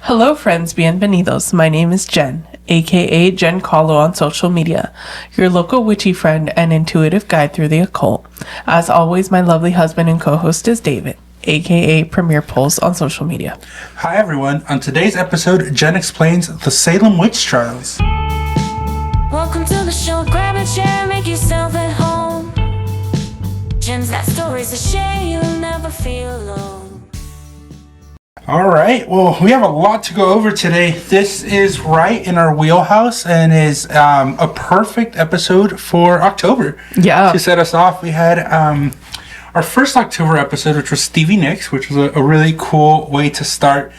Hello friends, bienvenidos. My name is Jen, aka Jen Calo on social media, your local witchy friend and intuitive guide through the occult. As always, my lovely husband and co-host is David, aka Premier Pulse on social media. Hi everyone, on today's episode, Jen explains the Salem witch trials. Welcome to the show, grab a chair, make yourself at home. Jen's got stories to share, you'll never feel alone. Alright, well, we have a lot to go over today. This is right in our wheelhouse and is a perfect episode for October. Yeah. To set us off, we had our first October episode, which was Stevie Nicks, which was a really cool way to start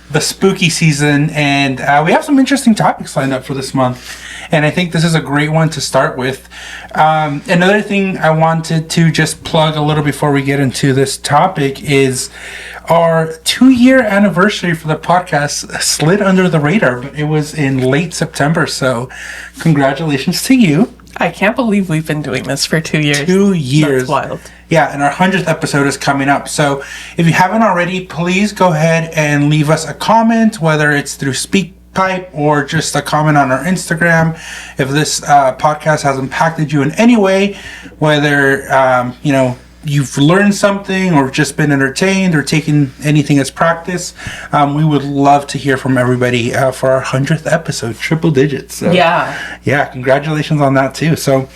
the spooky season. And we have some interesting topics lined up for this month. And I think this is a great one to start with. Another thing I wanted to just plug a little before we get into this topic is our 2-year anniversary for the podcast slid under the radar, but it was in late September. So congratulations to you. I can't believe we've been doing this for 2 years. 2 years. That's wild. Yeah, and our 100th episode is coming up. So if you haven't already, please go ahead and leave us a comment, whether it's through SpeakPipe or just a comment on our Instagram. If this podcast has impacted you in any way, whether, you've learned something or just been entertained or taken anything as practice, we would love to hear from everybody for our 100th episode, triple digits. So, yeah, congratulations on that too. So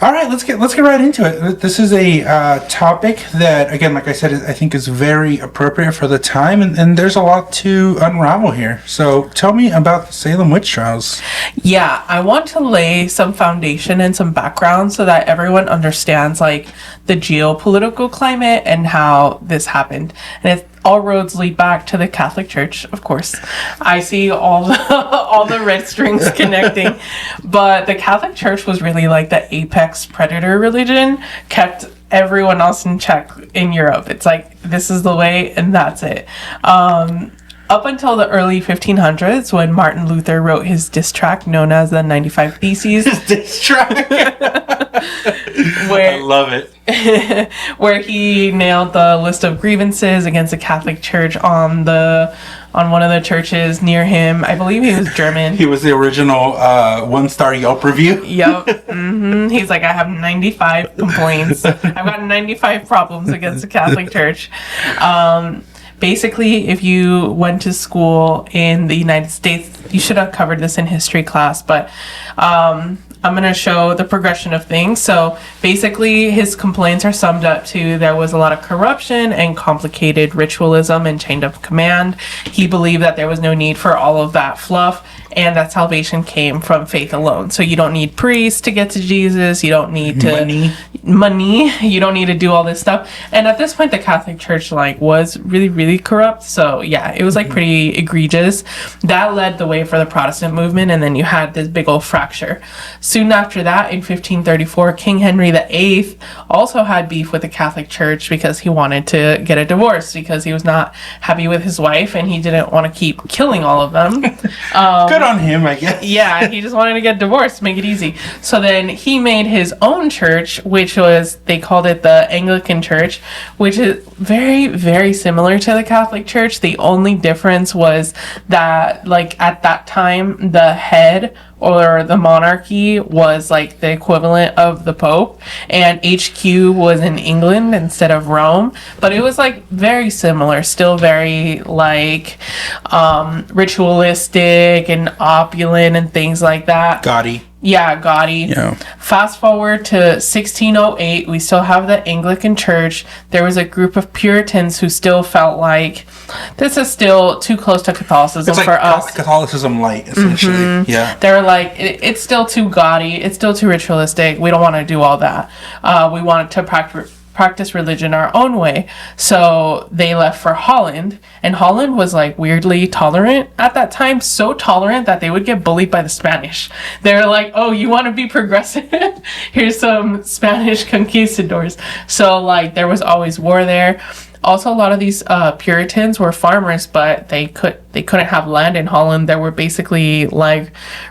all right, let's get right into it. This is a topic that, again, like I said, I think is very appropriate for the time, and there's a lot to unravel here. So tell me about the Salem witch trials. Yeah, I want to lay some foundation and some background so that everyone understands like the geopolitical climate and how this happened. And all roads lead back to the Catholic Church, of course. I see all the red strings connecting. But the Catholic Church was really like the apex predator religion, kept everyone else in check in Europe. It's like, this is the way and that's it. Up until the early 1500s, when Martin Luther wrote his diss tract known as the 95 Theses. His diss tract? I love it. Where he nailed the list of grievances against the Catholic Church on one of the churches near him. I believe he was German. He was the original 1-star Yelp review. Yep. He's like, I have 95 complaints. I've got 95 problems against the Catholic Church. Basically, if you went to school in the United States, you should have covered this in history class, but I'm going to show the progression of things. So basically, his complaints are summed up to there was a lot of corruption and complicated ritualism and chain of command. He believed that there was no need for all of that fluff and that salvation came from faith alone. So you don't need priests to get to Jesus. You don't need money. You don't need to do all this stuff. And at this point, the Catholic Church was really, really corrupt. So yeah, it was pretty egregious. That led the way for the Protestant movement. And then you had this big old fracture. Soon after that, in 1534, King Henry VIII also had beef with the Catholic Church because he wanted to get a divorce because he was not happy with his wife and he didn't want to keep killing all of them. Good on him, I guess. Yeah, he just wanted to get divorced, make it easy. So then he made his own church, which they called it the Anglican Church, which is very, very similar to the Catholic Church. The only difference was that, at that time, the head or the monarchy was the equivalent of the Pope, and HQ was in England instead of Rome. But it was very similar, still very ritualistic and opulent and things like that. Gaudy. Yeah, gaudy. Yeah. Fast forward to 1608, we still have the Anglican Church. There was a group of Puritans who still felt like this is still too close to Catholicism for us. Catholicism light, essentially. Mm-hmm. Yeah. They were like, it's still too gaudy. It's still too ritualistic. We don't want to do all that. We wanted to practice religion our own way. So they left for Holland, and Holland was weirdly tolerant at that time, so tolerant that they would get bullied by the Spanish. They're like, oh, you want to be progressive? Here's some Spanish conquistadors. So there was always war there. Also, a lot of these Puritans were farmers, but they couldn't have land in Holland. They were basically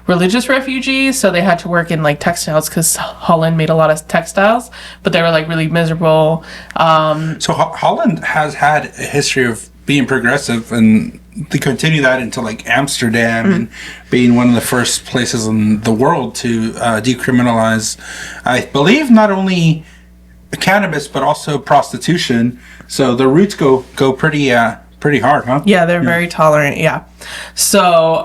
religious refugees, so they had to work in textiles because Holland made a lot of textiles, but they were really miserable. So Holland has had a history of being progressive, and they continue that into like Amsterdam and being one of the first places in the world to decriminalize, I believe, not only cannabis but also prostitution. So the roots go pretty hard, huh? Yeah, they're very tolerant. Yeah. So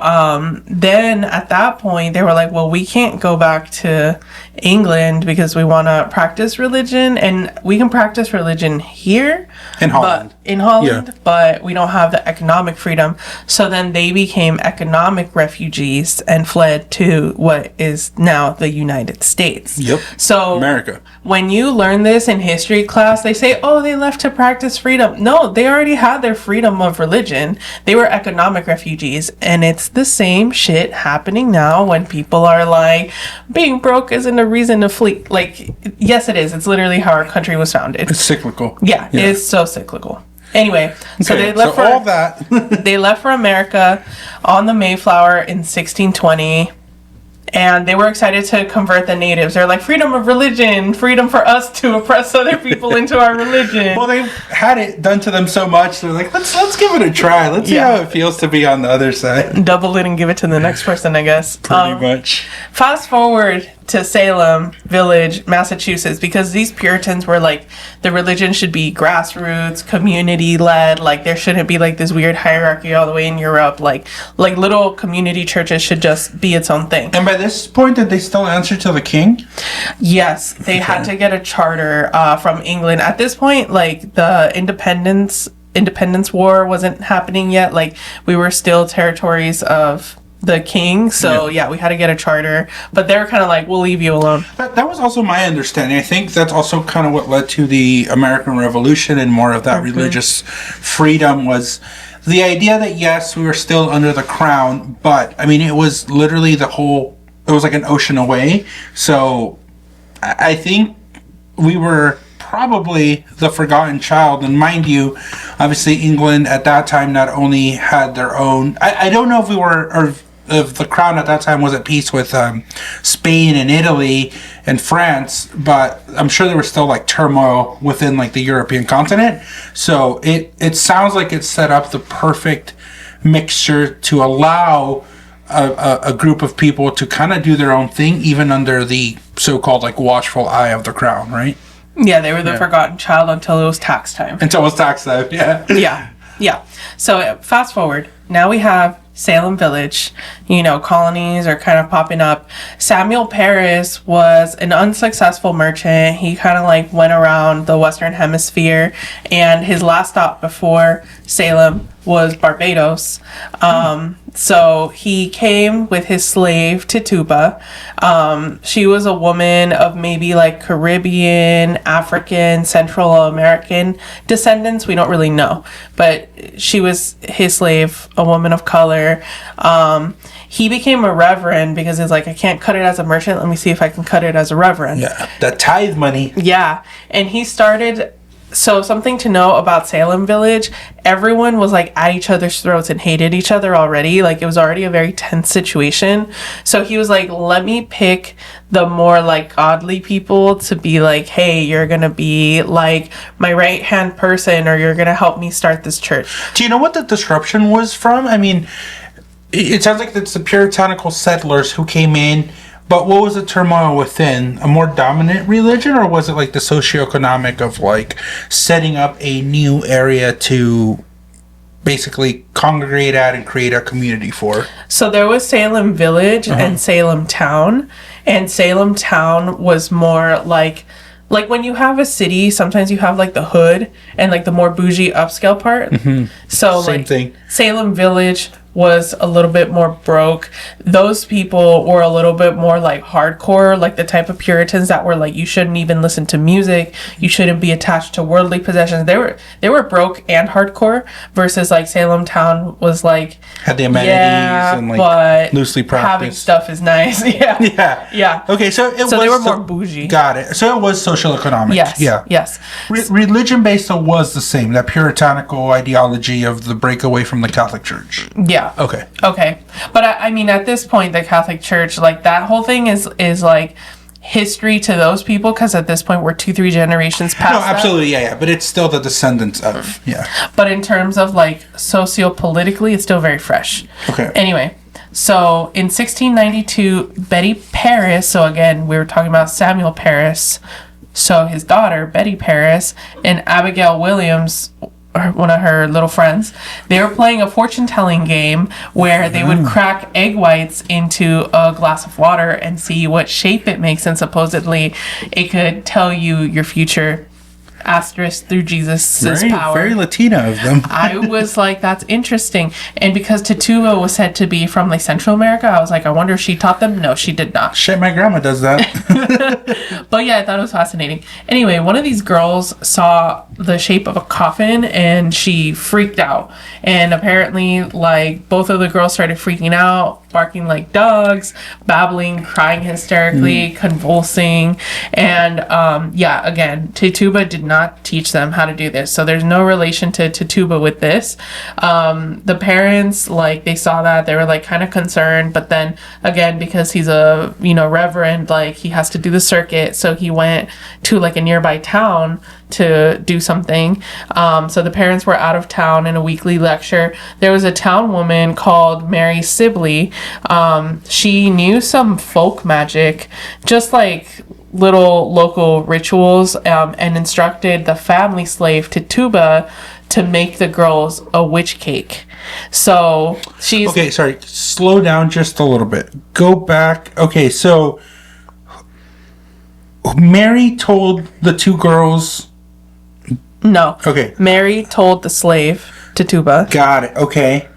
then at that point, they were like, well, we can't go back to England because we want to practice religion, and we can practice religion here In Holland. But we don't have the economic freedom. So then they became economic refugees and fled to what is now the United States. Yep. So America. when you learn this in history class, they say, oh, they left to practice freedom. No, they already had their freedom of religion. They were economic refugees. And it's the same shit happening now when people are like, being broke isn't a reason to flee. Like, yes, it is. It's literally how our country was founded. It's cyclical. Yeah, it is so cyclical. Anyway, so Okay, they left so all that. they left for America on the Mayflower in 1620. And they were excited to convert the natives. They're like, freedom of religion, freedom for us to oppress other people into our religion. Well, they've had it done to them so much, they're like, let's give it a try. Let's see how it feels to be on the other side. Double it and give it to the next person, I guess. Pretty much. Fast forward to Salem Village, Massachusetts, because these Puritans were like, the religion should be grassroots, community led. Like, there shouldn't be like this weird hierarchy all the way in Europe. Like little community churches should just be its own thing. And by this point, did they still answer to the king? Yes, they had to get a charter from England. At this point, like, the Independence War wasn't happening yet. Like, we were still territories of the king. So, yeah, we had to get a charter. But they were kind of like, we'll leave you alone. That was also my understanding. I think that's also kind of what led to the American Revolution and more of that religious freedom was the idea that, yes, we were still under the crown, but, I mean, it was literally it was like an ocean away. So I think we were probably the forgotten child. And mind you, obviously England at that time not only had their own, I don't know if we were, or if the crown at that time was at peace with Spain and Italy and France, but I'm sure there was still like turmoil within like the European continent. So it sounds like it set up the perfect mixture to allow a group of people to kind of do their own thing, even under the so-called like watchful eye of the crown, right? Yeah, they were the forgotten child until it was tax time. Until it was tax time, yeah. Yeah. So fast forward. Now we have Salem Village. You know, colonies are kind of popping up. Samuel Parris was an unsuccessful merchant. He kind of like went around the Western Hemisphere, and his last stop before Salem was Barbados. So he came with his slave Tituba. She was a woman of maybe like Caribbean, African, Central American descendants. We don't really know, but she was his slave, a woman of color. He became a reverend because he's like, I can't cut it as a merchant. Let me see if I can cut it as a reverend. Yeah, that tithe money. Yeah, and he started. So something to know about Salem Village, everyone was like at each other's throats and hated each other already. Like, it was already a very tense situation. So he was like, let me pick the more like godly people to be like, hey, you're going to be like my right hand person, or you're going to help me start this church. Do you know what the disruption was from? I mean, it sounds like it's the puritanical settlers who came in. But what was the turmoil within? A more dominant religion, or was it like the socioeconomic of like setting up a new area to basically congregate at and create a community for? So there was Salem Village and Salem Town, and Salem Town was more like when you have a city, sometimes you have like the hood and like the more bougie upscale part. So Same like thing. Salem Village was a little bit more broke. Those people were a little bit more like hardcore, like the type of Puritans that were like, you shouldn't even listen to music, you shouldn't be attached to worldly possessions. They were broke and hardcore, versus like Salem Town was like, had the amenities and like but loosely practiced. having stuff is nice. Yeah. Okay, so they were more bougie. Got it. So it was social economic. Yes. Religion based was the same. That puritanical ideology of the breakaway from the Catholic Church. Yeah. Okay. But I mean, at this point, the Catholic Church, like, that whole thing is like history to those people, because at this point we're 2-3 generations past No, that. absolutely, yeah, but it's still the descendants of, yeah. But in terms of like socio-politically, it's still very fresh. Okay. Anyway, so in 1692, Betty Paris, so again, we were talking about Samuel Paris, so his daughter, Betty Paris, and Abigail Williams, one of her little friends, they were playing a fortune-telling game where they would crack egg whites into a glass of water and see what shape it makes, and supposedly it could tell you your future. Asterisk through Jesus' power. Very Latina of them. I was like, that's interesting. And because Tituba was said to be from like Central America, I was like, I wonder if she taught them. No, she did not. Shit, my grandma does that. But yeah, I thought it was fascinating. Anyway, one of these girls saw the shape of a coffin and she freaked out. And apparently, like, both of the girls started freaking out, barking like dogs, babbling, crying hysterically, convulsing. And yeah, again, Tituba did not teach them how to do this. So there's no relation to Tituba with this. The parents, like, they saw that, they were like kind of concerned, but then again, because he's a, you know, reverend, like, he has to do the circuit, so he went to like a nearby town to do something. So the parents were out of town in a weekly lecture. There was a town woman called Mary Sibley. She knew some folk magic, just like little local rituals, and instructed the family slave Tituba to make the girls a witch cake. So she's Okay, sorry. Slow down just a little bit. Go back. Okay, so Mary told the two girls. no. Okay. Mary told the slave Tituba. Got it. Okay.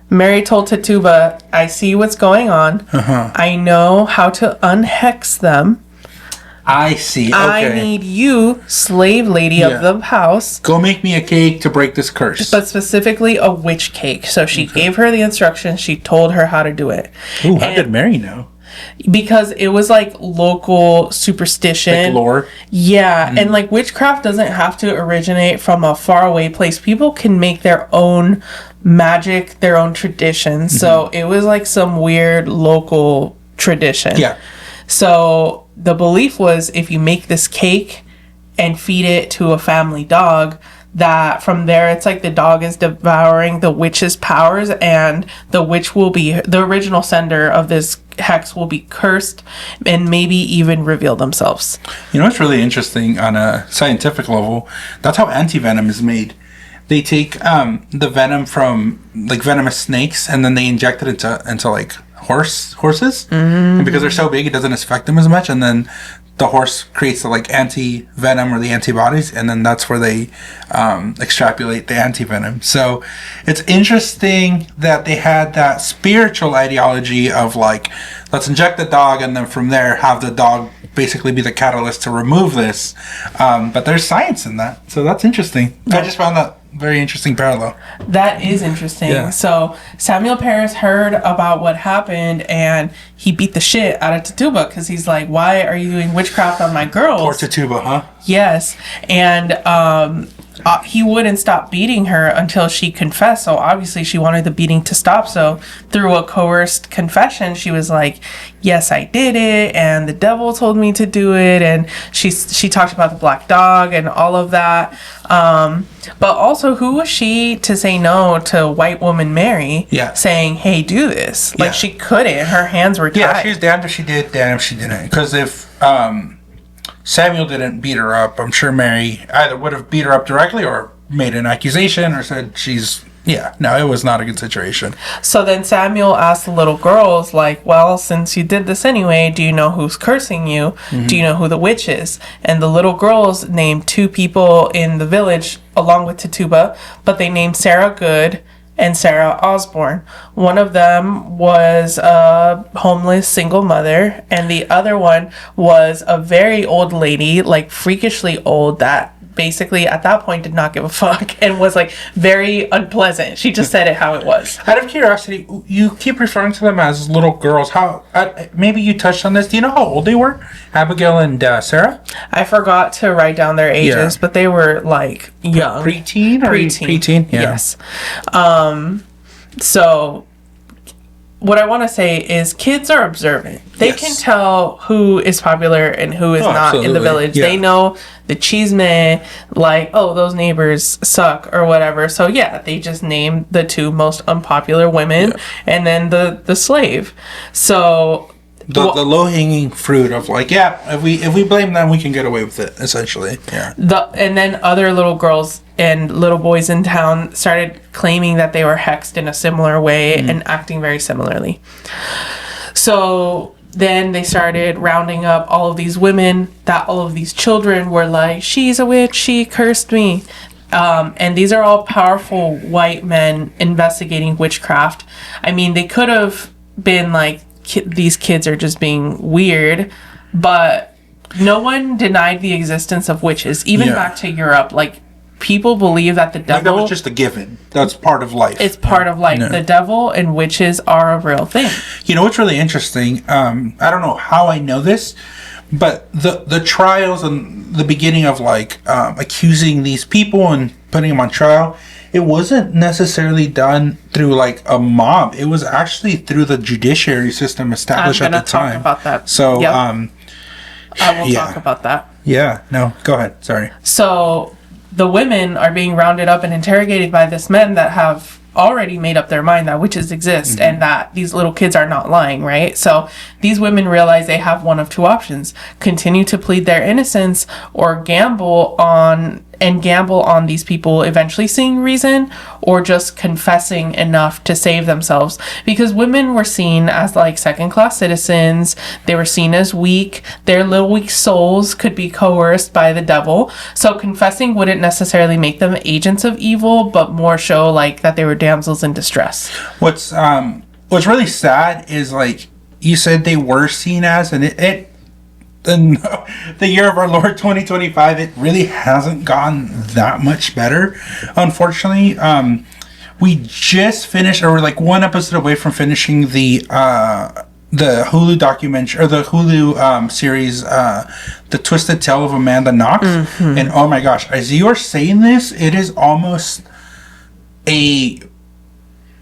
Mary told Tituba, I see what's going on. I know how to unhex them. I see. Okay. I need you, slave lady Yeah. of the house, Go make me a cake to break this curse. but specifically a witch cake. So she gave her the instructions. She told her how to do it. Ooh, how And- did Mary know? Because it was like local superstition. Like lore? Yeah, and like witchcraft doesn't have to originate from a faraway place. People can make their own magic, their own tradition. So it was like some weird local tradition. Yeah. So the belief was if you make this cake and feed it to a family dog, that from there it's like the dog is devouring the witch's powers, and the witch will be, the original sender of this hex will be cursed and maybe even reveal themselves. You know what's really interesting on a scientific level? That's how anti-venom is made. They take the venom from like venomous snakes and then they inject it into like horses. And because they're so big, it doesn't affect them as much. And then the horse creates the like anti-venom or the antibodies, and then that's where they extrapolate the anti-venom. So it's interesting that they had that spiritual ideology of like, let's inject the dog and then from there have the dog basically be the catalyst to remove this. But there's science in that. So that's interesting. I just found that very interesting parallel. That is interesting. Yeah. So Samuel Paris heard about what happened and he beat the shit out of Tituba because he's like, why are you doing witchcraft on my girls? Poor Tituba, huh? Yes. And he wouldn't stop beating her until she confessed. So obviously she wanted the beating to stop. So through a coerced confession, she was like, yes, I did it. And the devil told me to do it. And she talked about the black dog and all of that. But also, who was she to say no to white woman Mary? Yeah. Saying, hey, do this. Like, Yeah. she couldn't. Her hands were tied. Yeah, she's damned if she did, damned if she didn't. Because if Samuel didn't beat her up, I'm sure Mary either would have beat her up directly or made an accusation or said she's... Yeah, no, it was not a good situation. So then Samuel asked the little girls, like, well, since you did this anyway, do you know who's cursing you? Mm-hmm. Do you know who the witch is? And the little girls named two people in the village along with Tituba, but they named Sarah Good and Sarah Osborne. One of them was a homeless single mother, and the other one was a very old lady, like freakishly old, that basically at that point did not give a fuck and was like very unpleasant. She just said it how it was. Out of curiosity, you keep referring to them as little girls. How? Maybe you touched on this. Do you know how old they were? Abigail and Sarah? I forgot to write down their ages, Yeah. but they were like young. Preteen? Or Preteen. Preteen, yeah. Yes. So what I want to say is kids are observant. They Yes. can tell who is popular and who is not in the absolutely. village. Yeah. They know the chisme, like, oh, those neighbors suck or whatever. So yeah, they just named the two most unpopular women and then the slave. So The low hanging fruit of like, if we blame them, we can get away with it. Essentially, yeah. and then other little girls and little boys in town started claiming that they were hexed in a similar way and acting very similarly. So then they started rounding up all of these women that all of these children were like, she's a witch, she cursed me. And these are all powerful white men investigating witchcraft. I mean, they could have been like, these kids are just being weird, but no one denied the existence of witches. Even back to Europe, like, people believe that the Like that devil was just a given. That's part of life. it's part of life. Yeah. The devil and witches are a real thing. You know what's really interesting? I don't know how I know this, but the trials and the beginning of like accusing these people and putting them on trial, it wasn't necessarily done through like a mob. It was actually through the judiciary system established I'm at gonna the time. talk about that. So, Yep. I will yeah. talk about that. yeah, no, go ahead. Sorry. So the women are being rounded up and interrogated by this men that have already made up their mind that witches exist and that these little kids are not lying, right? So these women realize they have one of two options: continue to plead their innocence or gamble on these people eventually seeing reason, or just confessing enough to save themselves, because women were seen as like second-class citizens. They were seen as weak. Their little weak souls could be coerced by the devil. So confessing wouldn't necessarily make them agents of evil, but more show like that they were damsels in distress. What's really sad is like you said they were seen as, and it in the year of our Lord 2025, it really hasn't gotten that much better. Unfortunately, we just finished, or we're like one episode away from finishing the Hulu documentary, or the Hulu series, The Twisted Tale of Amanda Knox. And oh my gosh, as you are saying this, it is almost a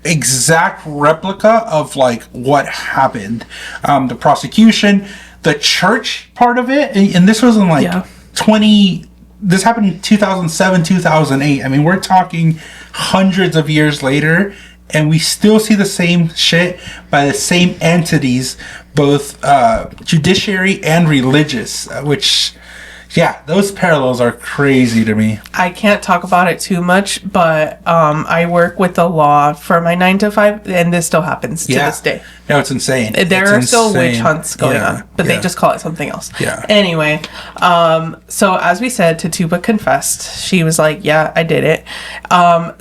exact replica of like what happened. The prosecution, the church part of it, and this was in like this happened in 2007, 2008. I mean, we're talking hundreds of years later, and we still see the same shit by the same entities, both judiciary and religious, which, yeah, those parallels are crazy to me. I can't talk about it too much, but I work with the law for my 9 to 5, and this still happens to this day. No, it's insane. There are still witch hunts going on, but they just call it something else. Yeah. Anyway, so as we said, Tituba confessed. She was like, yeah, I did it.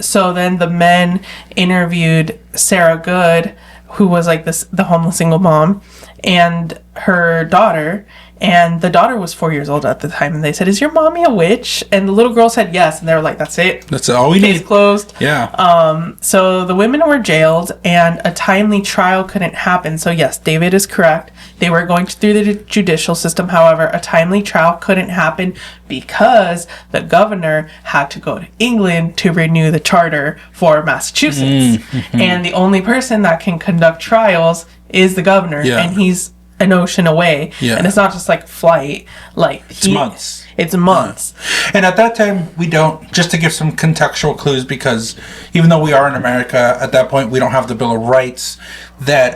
So then the men interviewed Sarah Good, who was like the homeless single mom, and her daughter. And the daughter was 4 years old at the time, and they said, "Is your mommy a witch?" And the little girl said yes, and they were like, "That's it. That's all we Case need." closed. Yeah. So the women were jailed, and a timely trial couldn't happen. So yes, David is correct. They were going through the judicial system. However, a timely trial couldn't happen because the governor had to go to England to renew the charter for Massachusetts. And the only person that can conduct trials is the governor, and he's an ocean away. And it's not just like flight, like it's months. It's months. And at that time, we don't, just to give some contextual clues, because even though we are in America, at that point, we don't have the Bill of Rights that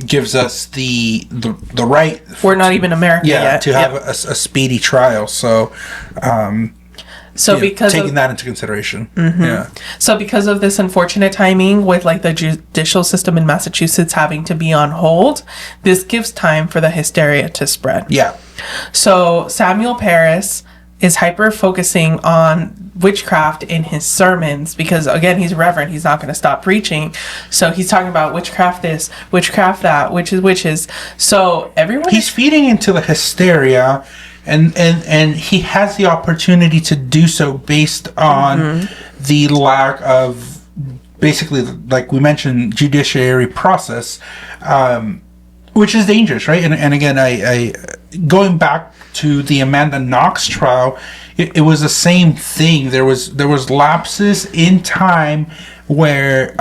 gives us the right. We're not even America yet. To have a speedy trial. So, because taking that into consideration. So because of this unfortunate timing with like the judicial system in Massachusetts having to be on hold, this gives time for the hysteria to spread. Yeah. So Samuel Parris is hyper focusing on witchcraft in his sermons because, again, he's a reverend. He's not going to stop preaching. So he's talking about witchcraft this, witchcraft that, witches. So he's feeding into the hysteria, and he has the opportunity to do so based on the lack of, basically, like we mentioned, judiciary process, which is dangerous, right? And again, I going back to the Amanda Knox trial, it was the same thing. There was lapses in time where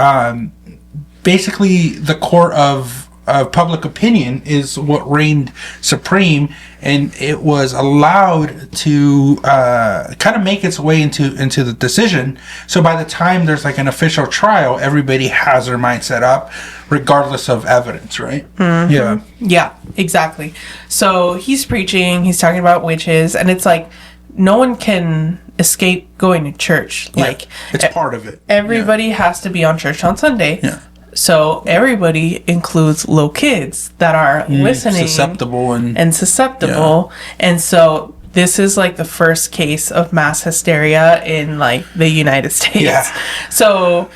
basically the court of public opinion is what reigned supreme, and it was allowed to kind of make its way into the decision. So by the time there's like an official trial, everybody has their mind set up, regardless of evidence, right? Mm-hmm. Yeah, exactly. So he's preaching, he's talking about witches, and it's like no one can escape going to church. Like it's part of it. Everybody has to be on church on Sunday. Yeah. So everybody includes little kids that are listening, susceptible and susceptible. And so this is like the first case of mass hysteria in like the United States. Yeah. So,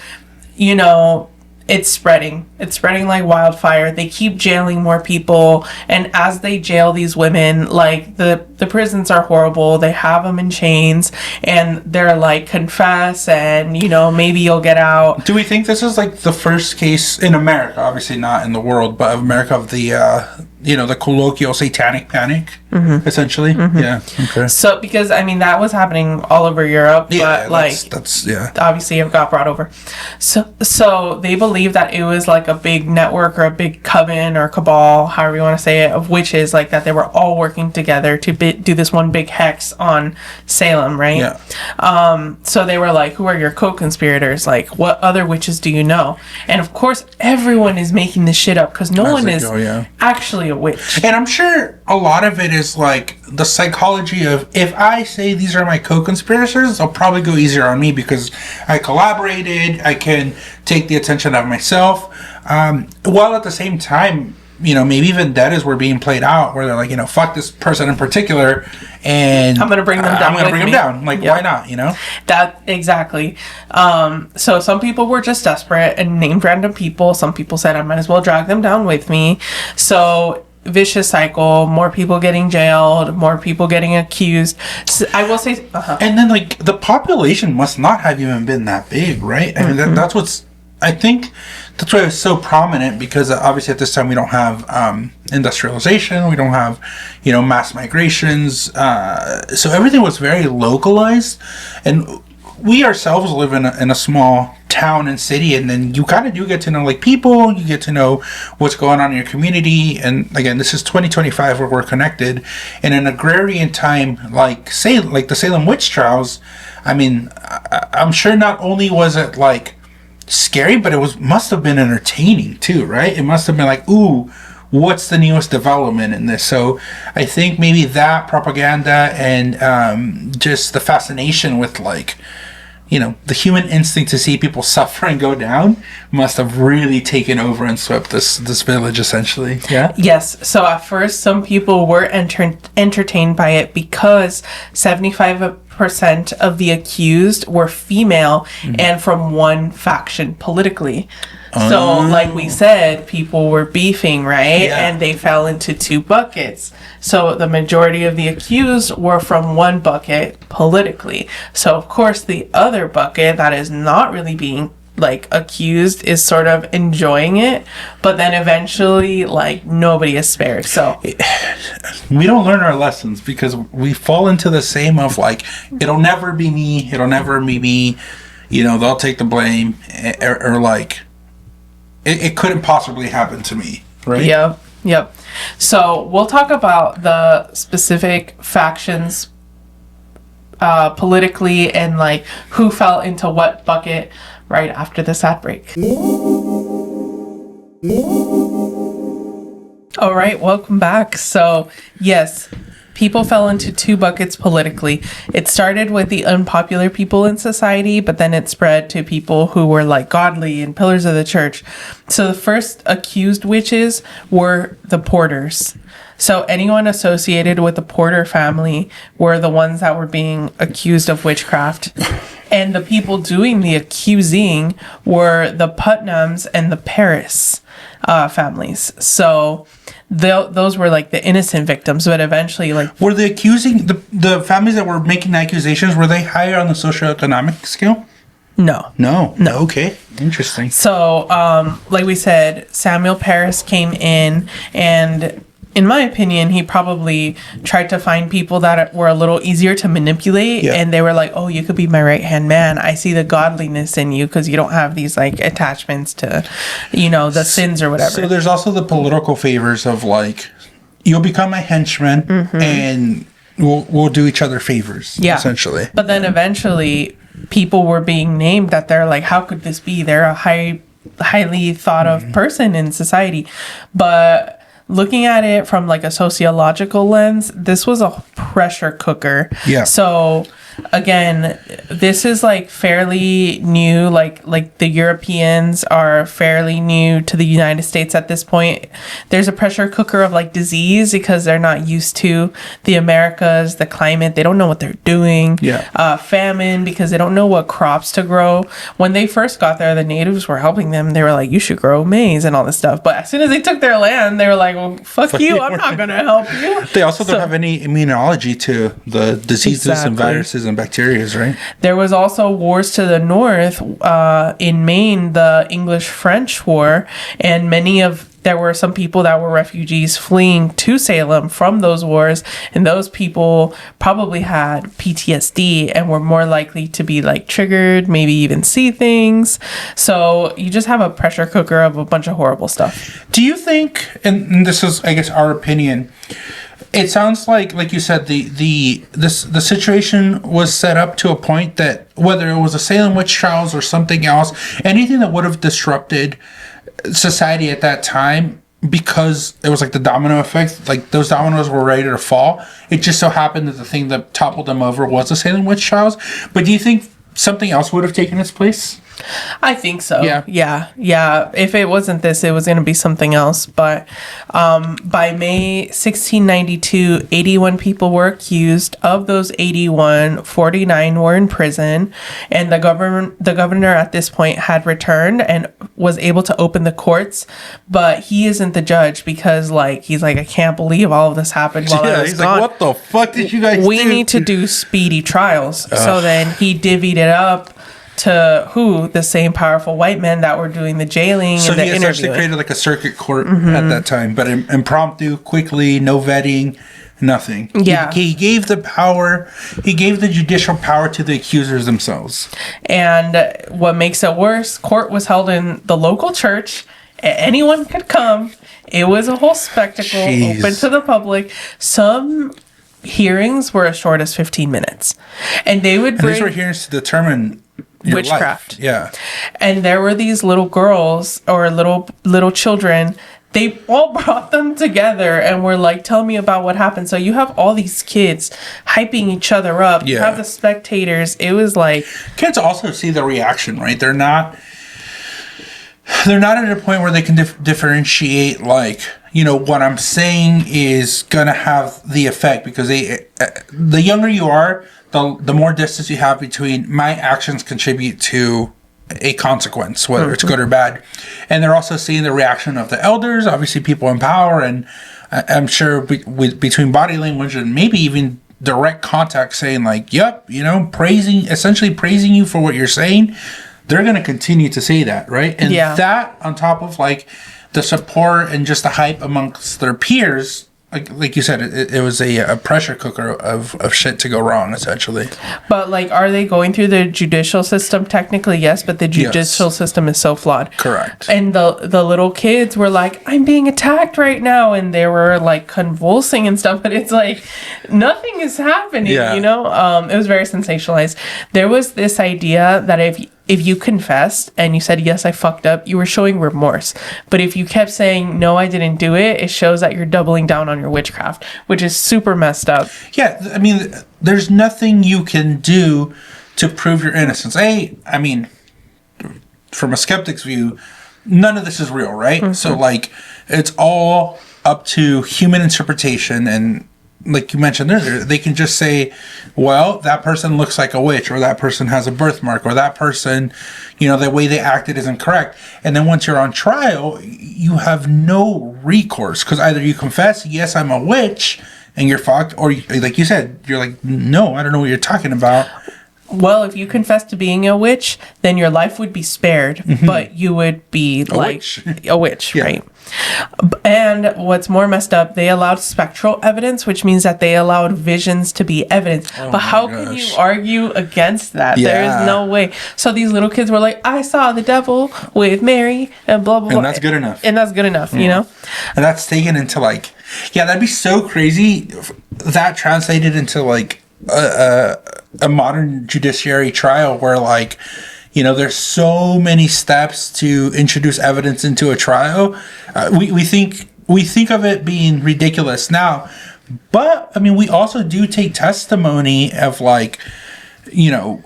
you know, it's spreading like wildfire. They keep jailing more people, and as they jail these women, like the prisons are horrible. They have them in chains, and they're like, confess, and you know, maybe you'll get out. Do we think this is like the first case in America, obviously not in the world, but of America, of the the colloquial satanic panic, essentially? Yeah. Okay. So because I mean that was happening all over Europe, but like that's obviously it got brought over. So they believe that it was like a big network or a big coven or cabal, however you want to say it, of witches, like that they were all working together to do this one big hex on Salem, right? Yeah. So they were like, who are your co-conspirators? Like, what other witches do you know? And of course, everyone is making this shit up because no one is actually a witch. And I'm sure a lot of it is like the psychology of, if I say these are my co-conspirators, they'll probably go easier on me because I collaborated, I can take the attention of myself, while at the same time, you know, maybe vendettas were being played out where they're like, you know, fuck this person in particular, and I'm gonna bring them down. I'm gonna bring them down. Like, why not? You know, that exactly. So some people were just desperate and named random people. Some people said I might as well drag them down with me. So vicious cycle. More people getting jailed. More people getting accused. So I will say, and then like the population must not have even been that big, right? I mean, that's what's. I think that's why it's so prominent, because obviously at this time we don't have industrialization, we don't have, you know, mass migrations, so everything was very localized, and we ourselves live in a small town and city, and then you kind of do get to know like people, you get to know what's going on in your community. And again, this is 2025 where we're connected in an agrarian time, like the Salem witch trials. I mean, I'm sure not only was it like scary, but it must have been entertaining too, right? It must have been like, ooh, what's the newest development in this? So I think maybe that propaganda and just the fascination with, like, you know, the human instinct to see people suffer and go down must have really taken over and swept this village, essentially. Yeah. Yes. So at first, some people were entertained by it because 75% of the accused were female and from one faction politically. So, like we said, people were beefing, right? Yeah. And they fell into two buckets. So, the majority of the accused were from one bucket politically. So, of course, the other bucket that is not really being like accused is sort of enjoying it, but then eventually, like, nobody is spared. So we don't learn our lessons because we fall into the same of like, it'll never be me, it'll never be me, you know, they'll take the blame, or like it couldn't possibly happen to me, right? Yep. So we'll talk about the specific factions politically and like who fell into what bucket right after this ad break. All right, welcome back. So yes, people fell into two buckets politically. It started with the unpopular people in society, but then it spread to people who were like godly and pillars of the church. So the first accused witches were the Porters. So anyone associated with the Porter family were the ones that were being accused of witchcraft. And the people doing the accusing were the Putnams and the Paris families. So those were like the innocent victims, but eventually, like, were the accusing the families that were making the accusations, were they higher on the socioeconomic scale? No. Okay, interesting. So like we said, Samuel Paris came in and in my opinion, he probably tried to find people that were a little easier to manipulate. Yeah. And they were like, oh, you could be my right-hand man. I see the godliness in you because you don't have these like attachments to, the sins or whatever. So there's also the political favors of like, you'll become my henchman and we'll do each other favors, essentially. But then eventually people were being named that they're like, how could this be? They're a highly thought of person in society. But looking at it from like a sociological lens, this was a pressure cooker. Yeah. So again, this is like fairly new, like the Europeans are fairly new to the United States at this point. There's a pressure cooker of like disease because they're not used to the Americas, the climate. They don't know what they're doing. Yeah. Famine because they don't know what crops to grow. When they first got there, the natives were helping them. They were like, you should grow maize and all this stuff. But as soon as they took their land, they were like, well, fuck you. I'm not going to help you. They also don't have any immunology to the diseases and viruses and bacteria, right? There was also wars to the north in Maine, the English-French War, and there were some people that were refugees fleeing to Salem from those wars, and those people probably had PTSD and were more likely to be like triggered, maybe even see things. So you just have a pressure cooker of a bunch of horrible stuff. Do you think, and this is, I guess, our opinion, it sounds like you said, the situation was set up to a point that whether it was the Salem witch trials or something else, anything that would have disrupted society at that time, because it was like the domino effect, like those dominoes were ready to fall. It just so happened that the thing that toppled them over was the Salem witch trials. But do you think something else would have taken its place? I think so. Yeah. If it wasn't this, it was going to be something else. But by May 1692, 81 people were accused. Of those 81, 49 were in prison. And the governor at this point had returned and was able to open the courts. But he isn't the judge because he's like, I can't believe all of this happened while I was he's gone. like, what the fuck did you guys do? We need to do speedy trials. So then he divvied it up to the same powerful white men that were doing the jailing so and the he interviewing. essentially created like a circuit court at that time, but impromptu, quickly, no vetting, nothing. Yeah. He gave the power, he gave the judicial power to the accusers themselves. And what makes it worse, court was held in the local church. Anyone could come. It was a whole spectacle, open to the public. Some hearings were as short as 15 minutes. And they would bring... And these were hearings to determine your witchcraft. life. Yeah. And there were these little girls or little children. They all brought them together and were like, tell me about what happened. So you have all these kids hyping each other up. You have the spectators. It was like... Kids also see the reaction, right? They're not at a point where they can differentiate, what I'm saying is going to have the effect, because the younger you are, the more distance you have between my actions contribute to a consequence, whether it's good or bad. And they're also seeing the reaction of the elders, obviously people in power, and I'm sure between body language and maybe even direct contact saying yep, essentially praising you for what you're saying. They're going to continue to say that, right? And that on top of the support and just the hype amongst their peers, like you said, it was a pressure cooker of shit to go wrong, essentially. But are they going through the judicial system? Technically, yes, but the judicial system is so flawed. Correct. And the little kids were like, I'm being attacked right now, and they were convulsing and stuff, but it's nothing is happening, It was very sensationalized. There was this idea that if you confessed and you said, yes, I fucked up, you were showing remorse. But if you kept saying, no, I didn't do it, it shows that you're doubling down on your witchcraft, which is super messed up. Yeah, I mean, there's nothing you can do to prove your innocence. From a skeptic's view, none of this is real, right? Mm-hmm. So, it's all up to human interpretation, and like you mentioned earlier, they can just say, well, that person looks like a witch, or that person has a birthmark, or that person, the way they acted isn't correct. And then once you're on trial, you have no recourse, because either you confess, yes, I'm a witch, and you're fucked, or like you said, you're like, no, I don't know what you're talking about. well, if you confess to being a witch, then your life would be spared, but you would be a witch, Yeah. right? And what's more messed up, they allowed spectral evidence, which means that they allowed visions to be evidence. But how can you argue against that? There Yeah. is no way. So these little kids were like, I saw the devil with Mary and blah, blah, blah. And that's good enough. And that's good enough, you know? And that's taken into like, yeah, that'd be so crazy if that translated into like a modern judiciary trial where like, you know, there's so many steps to introduce evidence into a trial. We think of it being ridiculous now, but I mean, we also do take testimony of like, you know,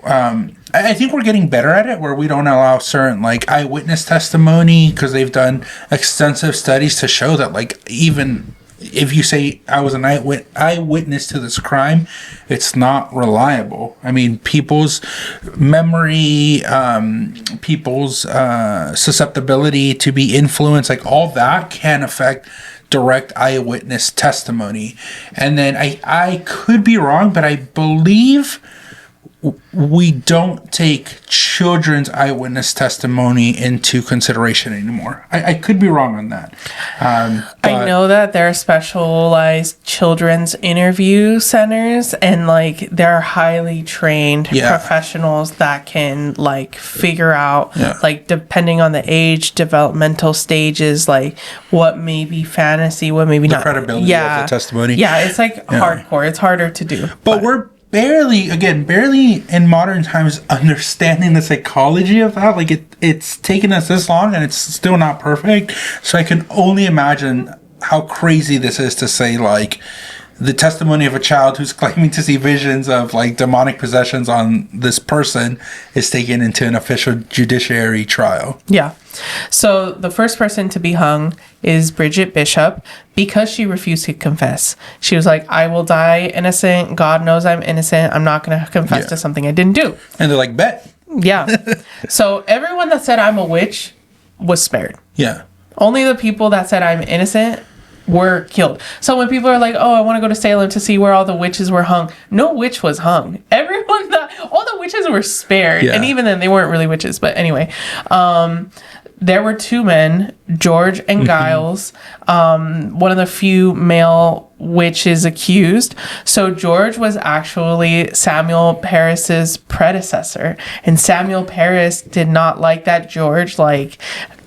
I think we're getting better at it where we don't allow certain like eyewitness testimony because they've done extensive studies to show that like even if you say I was an eyewitness to this crime, it's not reliable. I mean, people's memory, people's susceptibility to be influenced, like all that can affect direct eyewitness testimony. And then I could be wrong, but I believe we don't take children's eyewitness testimony into consideration anymore. I could be wrong on that. I know that there are specialized children's interview centers and like there are highly trained professionals that can like figure out like depending on the age, developmental stages, like what may be fantasy, what may be not. Credibility of the testimony. Yeah, it's like hardcore. It's harder to do. But we're barely in modern times understanding the psychology of that. Like it's taken us this long and it's still not perfect. So I can only imagine how crazy this is to say like the testimony of a child who's claiming to see visions of like demonic possessions on this person is taken into an official judiciary trial. Yeah. So the first person to be hung is Bridget Bishop because she refused to confess. She was like, I will die innocent. God knows I'm innocent. I'm not going to confess to something I didn't do. And they're like, bet. Yeah. So everyone that said I'm a witch was spared. Yeah. Only the people that said I'm innocent were killed. So when people are like, oh, I want to go to Salem to see where all the witches were hung. No witch was hung. All the witches were spared. Yeah. And even then they weren't really witches. But anyway, there were two men, George and Giles, one of the few male witches accused. So George was actually Samuel Parris's predecessor. And Samuel Parris did not like that George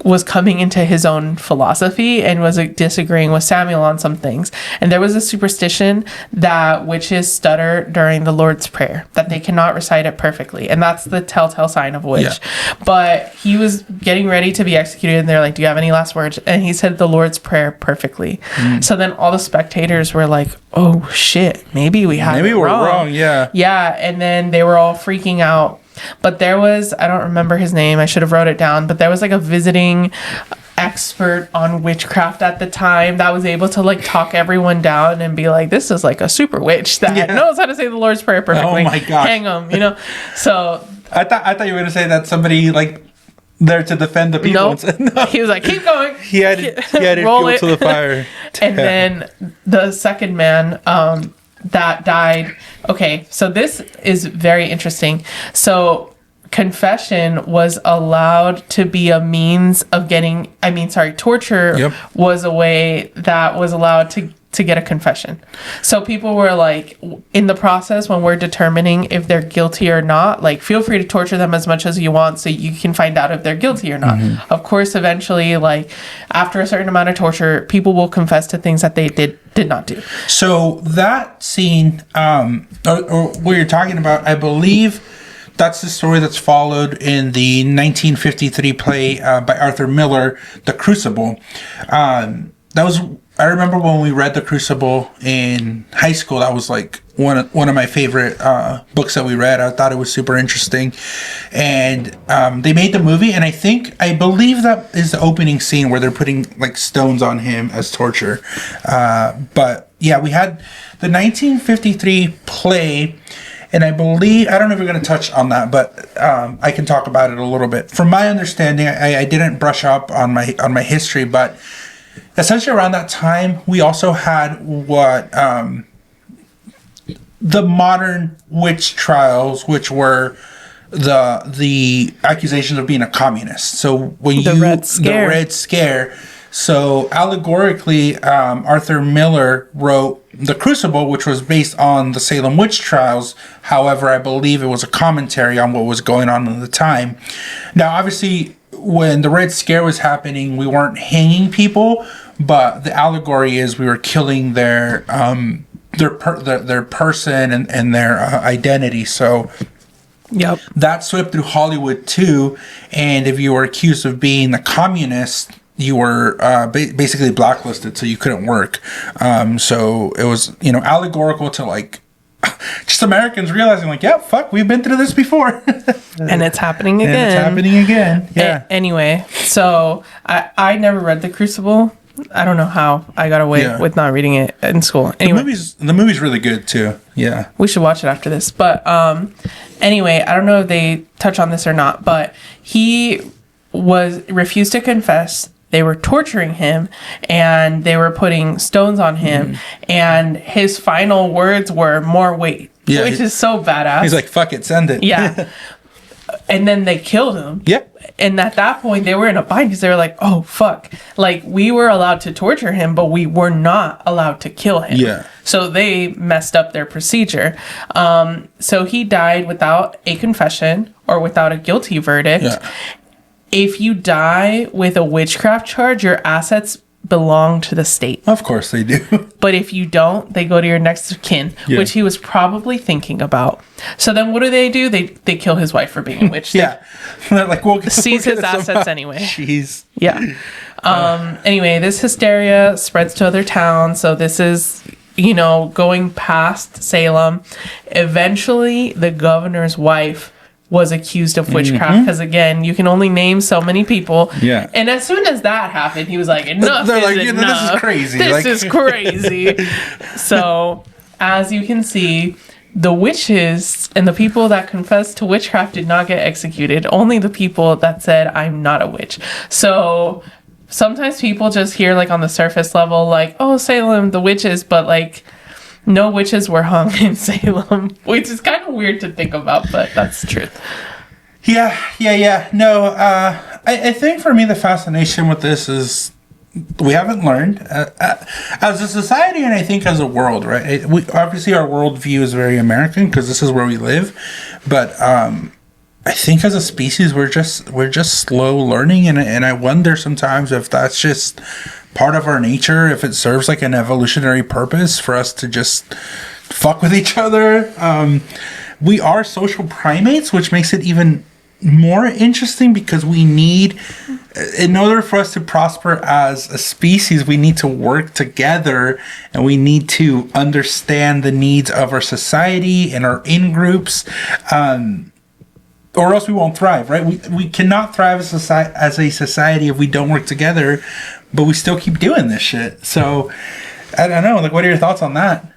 was coming into his own philosophy and was disagreeing with Samuel on some things. And there was a superstition that witches stutter during the Lord's Prayer, that they cannot recite it perfectly. And that's the telltale sign of a witch. Yeah. But he was getting ready to be executed and they're like, do you have any last words? And he said the Lord's Prayer perfectly. So then all the spectators were like, oh shit, maybe we're wrong. Yeah. Yeah. And then they were all freaking out. But there was, I don't remember his name, I should have wrote it down, but there was like a visiting expert on witchcraft at the time that was able to like talk everyone down and be like, this is like a super witch that knows how to say the Lord's Prayer perfectly. Oh my God. Hang them, you know? So I thought you were going to say that somebody like there to defend the people. No. He was like, keep going. He added fuel to the fire. And then the second man, that died. Okay, so this is very interesting. So confession was allowed to be a means of torture was a way that was allowed to get a confession. So people were like, in the process when we're determining if they're guilty or not, like feel free to torture them as much as you want so you can find out if they're guilty or not. Of course, eventually, like after a certain amount of torture, people will confess to things that they did not do. So that scene, or what you're talking about, I believe that's the story that's followed in the 1953 play by Arthur Miller, The Crucible. I remember when we read The Crucible in high school, that was like one of my favorite books that we read. I thought it was super interesting. And they made the movie, and I believe that is the opening scene where they're putting like stones on him as torture. But yeah, we had the 1953 play, and I believe, I don't know if we're going to touch on that, but I can talk about it a little bit. From my understanding, I didn't brush up on my history, but essentially around that time, we also had what the modern witch trials, which were the accusations of being a communist. So when The Red Scare. the Red Scare. So allegorically, Arthur Miller wrote The Crucible, which was based on the Salem witch trials. However, I believe it was a commentary on what was going on at the time. Now, obviously, when the Red Scare was happening, we weren't hanging people, but the allegory is we were killing their person and their identity. So Yep. that swept through Hollywood too. And if you were accused of being a communist, you were basically blacklisted, so you couldn't work. So it was, allegorical to like just Americans realizing like, yeah, fuck, we've been through this before. And it's happening again. And it's happening again. Yeah. Anyway, so I never read The Crucible. I don't know how I got away with not reading it in school. Anyway, The movie's really good too. Yeah. we should watch it after this. But anyway, I don't know if they touch on this or not, but he refused to confess. They were torturing him and they were putting stones on him. And his final words were more weight, which is so badass. He's like, fuck it, send it. Yeah. And then they killed him. Yep. And at that point, they were in a bind because they were like, oh, fuck. Like, we were allowed to torture him, but we were not allowed to kill him. Yeah. So they messed up their procedure. So he died without a confession or without a guilty verdict. Yeah. If you die with a witchcraft charge, your assets belong to the state. Of course they do. But if you don't, they go to your next of kin, which he was probably thinking about. So then what do? They kill his wife for being a witch. Yeah. They're like, well, Seize his assets anyway. Jeez. Yeah. Anyway, this hysteria spreads to other towns. So this is, going past Salem. Eventually, the governor's wife was accused of witchcraft because again, you can only name so many people. Yeah. And as soon as that happened, he was like, enough. They're like, enough. this is crazy. This is crazy. So as you can see, the witches and the people that confessed to witchcraft did not get executed. Only the people that said, I'm not a witch. So sometimes people just hear like on the surface level, like, oh, Salem, the witches, but like, no witches were hung in Salem, which is kind of weird to think about, but that's the truth. Yeah. No, I think for me the fascination with this is we haven't learned as a society, and I think as a world, right? Obviously our worldview is very American because this is where we live, but I think as a species we're just slow learning, and I wonder sometimes if that's just part of our nature, if it serves like an evolutionary purpose for us to just fuck with each other. We are social primates, which makes it even more interesting because we need, in order for us to prosper as a species, we need to work together and we need to understand the needs of our society and our in-groups, or else we won't thrive, right? We cannot thrive as a society if we don't work together, but we still keep doing this shit. So, I don't know. Like, what are your thoughts on that?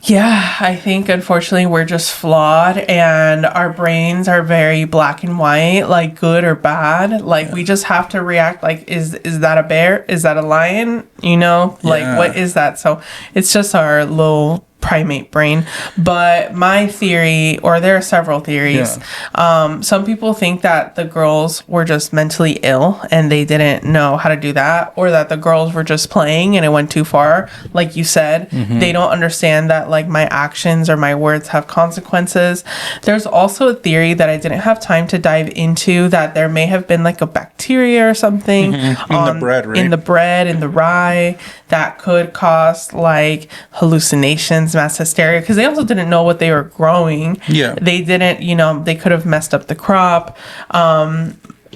Yeah, I think unfortunately we're just flawed and our brains are very black and white, like good or bad. Like we just have to react like, is that a bear? Is that a lion? Like what is that? So it's just our little primate brain. But my theory, or there are several theories, some people think that the girls were just mentally ill and they didn't know how to do that, or that the girls were just playing and it went too far. Like you said, they don't understand that like my actions or my words have consequences. There's also a theory that I didn't have time to dive into, that there may have been like a bacteria or something in the bread, right? In the bread, in the rye, that could cause like hallucinations, mass hysteria, because they also didn't know what they were growing. They didn't, they could have messed up the crop.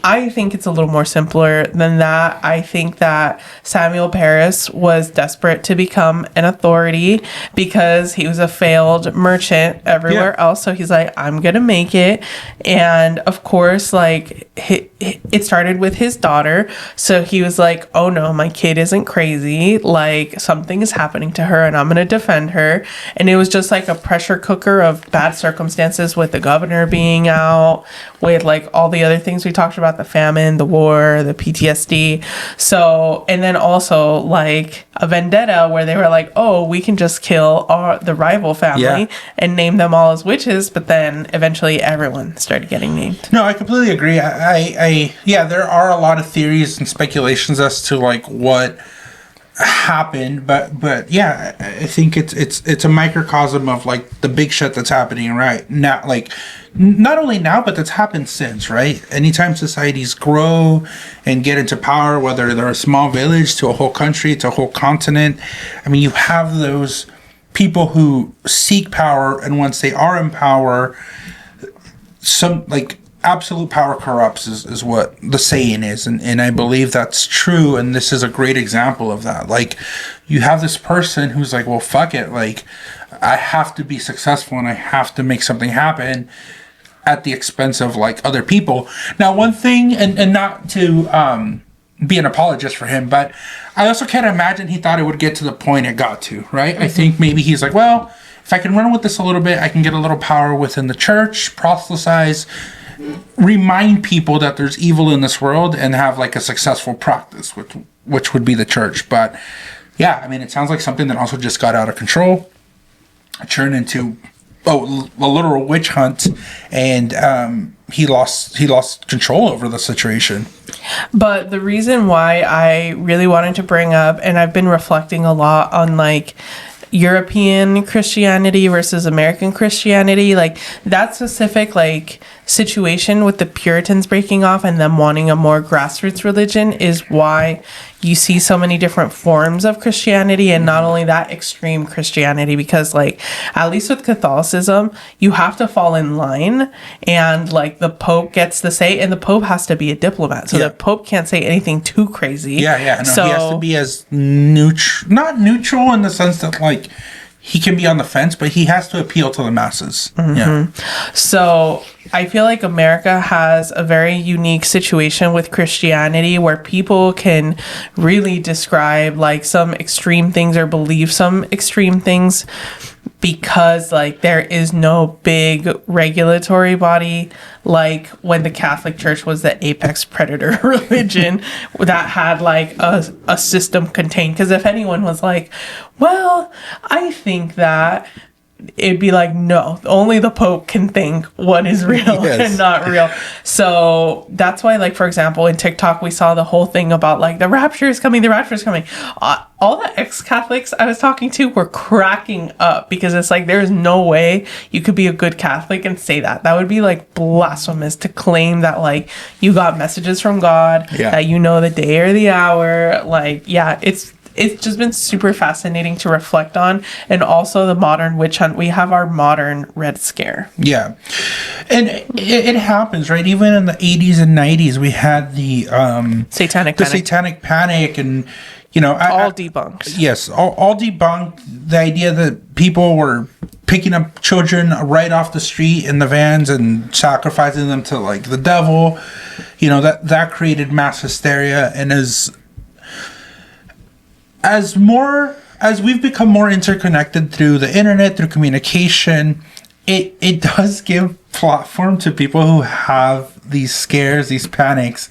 I think it's a little more simpler than that. I think that Samuel Paris was desperate to become an authority because he was a failed merchant everywhere else. So he's like, I'm going to make it. And of course, like it started with his daughter. So he was like, oh no, my kid isn't crazy. Like something is happening to her and I'm going to defend her. And it was just like a pressure cooker of bad circumstances with the governor being out, with like all the other things we talked about about the famine, the war, the PTSD. So, and then also like a vendetta where they were like, oh, we can just kill the rival family and name them all as witches. But then eventually everyone started getting named. No, I completely agree. Yeah, there are a lot of theories and speculations as to like what happened, but yeah, I think it's a microcosm of like the big shit that's happening right now, like not only now but that's happened since, right? Anytime societies grow and get into power, whether they're a small village to a whole country to a whole continent, I mean, you have those people who seek power, and once they are in power, some like absolute power corrupts is what the saying is, and I believe that's true, and this is a great example of that. Like, you have this person who's like, well, fuck it, like, I have to be successful and I have to make something happen at the expense of like other people. Now, one thing, and not to be an apologist for him, but I also can't imagine he thought it would get to the point it got to, right? I think maybe he's like, well, if I can run with this a little bit, I can get a little power within the church, proselytize, remind people that there's evil in this world, and have like a successful practice, which would be the church. But yeah, I mean, it sounds like something that also just got out of control, turned into a literal witch hunt, and he lost control over the situation. But the reason why I really wanted to bring up, and I've been reflecting a lot on like European Christianity versus American Christianity, like that specific like situation with the Puritans breaking off and them wanting a more grassroots religion is why you see so many different forms of Christianity, and not only that, extreme Christianity, because like at least with Catholicism you have to fall in line, and like the Pope gets the say, and the Pope has to be a diplomat, so the Pope can't say anything too crazy. No, so he has to be as not neutral in the sense that like he can be on the fence, but he has to appeal to the masses. So I feel like America has a very unique situation with Christianity where people can really describe like some extreme things or believe some extreme things because like there is no big regulatory body like when the Catholic Church was the apex predator religion that had like a system contained. Because if anyone was like, well, I think that, it'd be like, no, only the Pope can think what is real and not real. So that's why, like, for example, in TikTok, we saw the whole thing about like the rapture is coming. All the ex-Catholics I was talking to were cracking up because it's like, there's no way you could be a good Catholic and say that. That would be like blasphemous to claim that like you got messages from God, that you know the day or the hour. Like, it's just been super fascinating to reflect on. And also the modern witch hunt. We have our modern Red Scare. Yeah. And it happens, right? Even in the 80s and 90s, we had the Satanic Panic, and, you know... all debunked. Yes, all debunked. The idea that people were picking up children right off the street in the vans and sacrificing them to, like, the devil. You know, that created mass hysteria. And as we've become more interconnected through the internet, through communication, it does give platform to people who have these scares, these panics,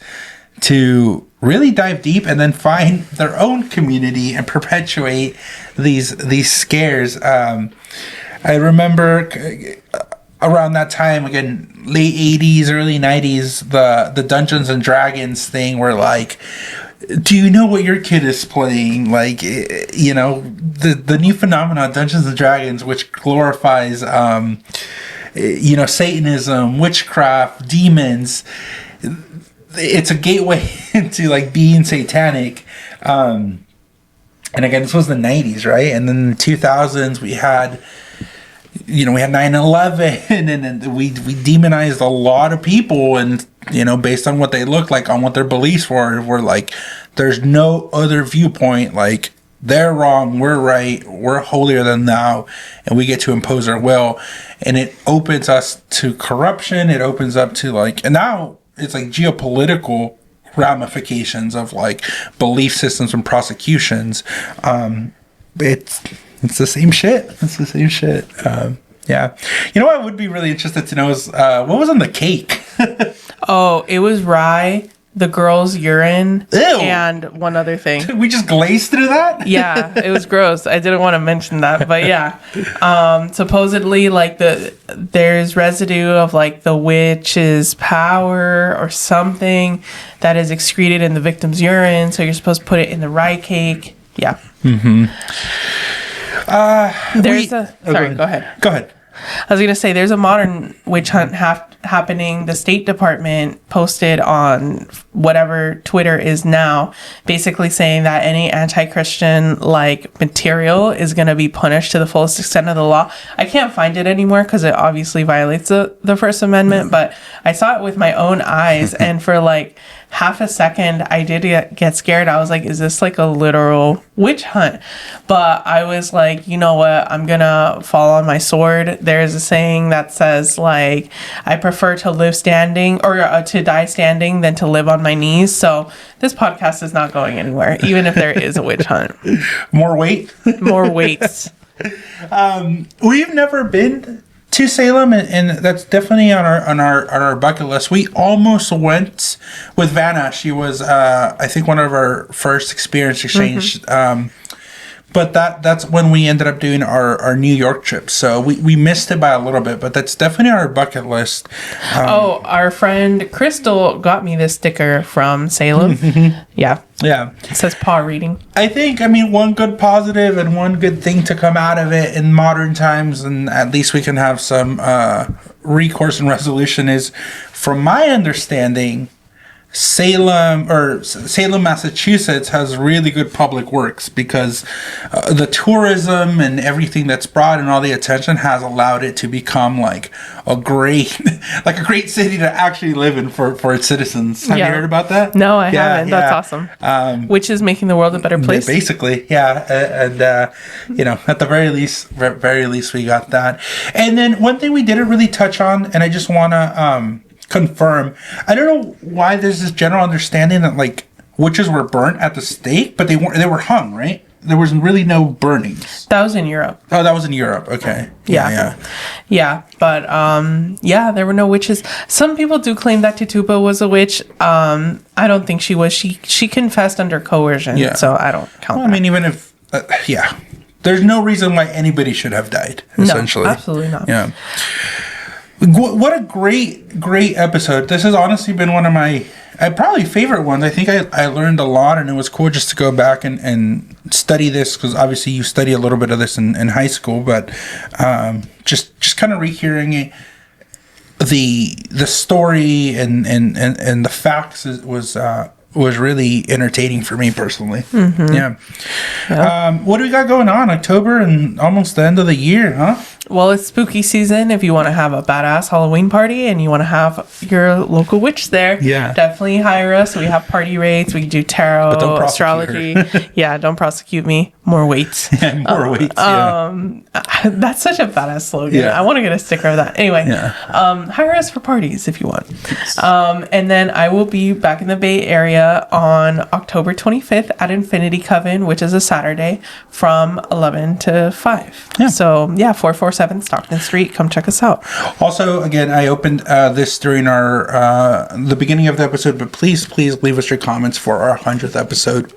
to really dive deep and then find their own community and perpetuate these scares. I remember around that time, again, late 80s, early 90s, the Dungeons and Dragons thing where like, do you know what your kid is playing? Like, you know, the new phenomenon, Dungeons and Dragons, which glorifies, you know, Satanism, witchcraft, demons. It's a gateway into, like, being satanic. And again, this was the 90s, right? And then in the 2000s, we had 9/11, and then we demonized a lot of people, and, you know, based on what they look like, on what their beliefs were like, there's no other viewpoint, like, they're wrong, we're right, we're holier than thou, and we get to impose our will. And it opens us to corruption, it opens up to, like, and now it's like geopolitical ramifications of, like, belief systems and prosecutions. It's the same shit. Yeah. You know what I would be really interested to know is what was on the cake? Oh, it was rye, the girl's urine, Ew. and one other thing. We just glazed through that? Yeah, it was gross. I didn't want to mention that, but yeah. Supposedly, like, there's residue of, like, the witch's power or something that is excreted in the victim's urine, so you're supposed to put it in the rye cake. Yeah. Mm-hmm. Go ahead. Go ahead. I was going to say, there's a modern witch hunt happening. The State Department posted on whatever Twitter is now, basically saying that any anti-Christian, like, material is going to be punished to the fullest extent of the law. I can't find it anymore because it obviously violates the First Amendment, but I saw it with my own eyes, and for, like, half a second, I did get scared. I was like, is this like a literal witch hunt? But I was like, you know what? I'm going to fall on my sword. There's a saying that says, like, I prefer to live standing or to die standing than to live on my knees. So this podcast is not going anywhere, even if there is a witch hunt. More weight? More weights. We've never been to Salem, and that's definitely on our bucket list. We almost went with Vanna. She was I think one of our first experience exchange. But that's when we ended up doing our New York trip. So we missed it by a little bit, but that's definitely on our bucket list. Our friend Crystal got me this sticker from Salem. Yeah. Yeah. It says paw reading. I think, one good positive and one good thing to come out of it in modern times, and at least we can have some recourse and resolution, is, from my understanding, Salem, Massachusetts has really good public works, because the tourism and everything that's brought and all the attention has allowed it to become like a great city to actually live in for its citizens. Have you heard about that? No, I haven't. That's awesome. Which is making the world a better place. Basically, yeah. And at the very least, we got that. And then one thing we didn't really touch on, and I just want to confirm, I don't know why there's this general understanding that, like, witches were burnt at the stake, but they were hung, right? There was really no burnings. That was in Europe. Oh, that was in Europe. Okay. Yeah. But there were no witches. Some people do claim that Tituba was a witch. I don't think she was. She confessed under coercion, so I don't count that. Even if there's no reason why anybody should have died, essentially. No, absolutely not. Yeah. What a great episode. This has honestly been one of my probably favorite ones. I think I learned a lot, and it was cool just to go back and study this, because obviously you study a little bit of this in high school, but just kind of rehearing it, the story and the facts was really entertaining for me personally. Mm-hmm. Yeah. What do we got going on? October and almost the end of the year, huh? Well, it's spooky season. If you want to have a badass Halloween party and you want to have your local witch there, definitely hire us. We have party rates. We do tarot, astrology. Don't prosecute me. More weights. More weights. That's such a badass slogan. I want to get a sticker of that. Anyway, hire us for parties if you want. And then I will be back in the Bay Area on October 25th at Infinity Coven, which is a Saturday, from 11 to 5. Yeah. So, 447 Stockton Street. Come check us out. Also, again, I opened this during the beginning of the episode, but please leave us your comments for our 100th episode.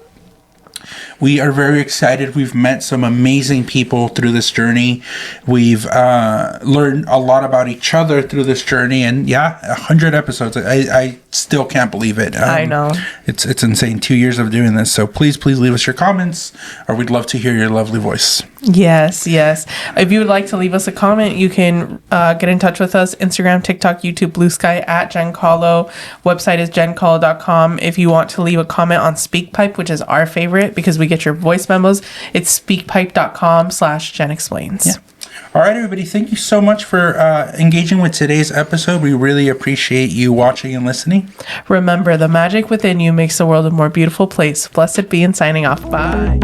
We are very excited. We've met some amazing people through this journey. We've learned a lot about each other through this journey. And 100 episodes. I still can't believe it. I know. It's insane. 2 years of doing this. So please leave us your comments, or we'd love to hear your lovely voice. Yes. If you would like to leave us a comment, you can get in touch with us. Instagram, TikTok, YouTube, Blue Sky, at GenCallo. Website is gencallo.com. If you want to leave a comment on SpeakPipe, which is our favorite because we get your voice memos, it's speakpipe.com/GenExplains. Yeah. All right, everybody. Thank you so much for engaging with today's episode. We really appreciate you watching and listening. Remember, the magic within you makes the world a more beautiful place. Blessed be, and signing off. Bye.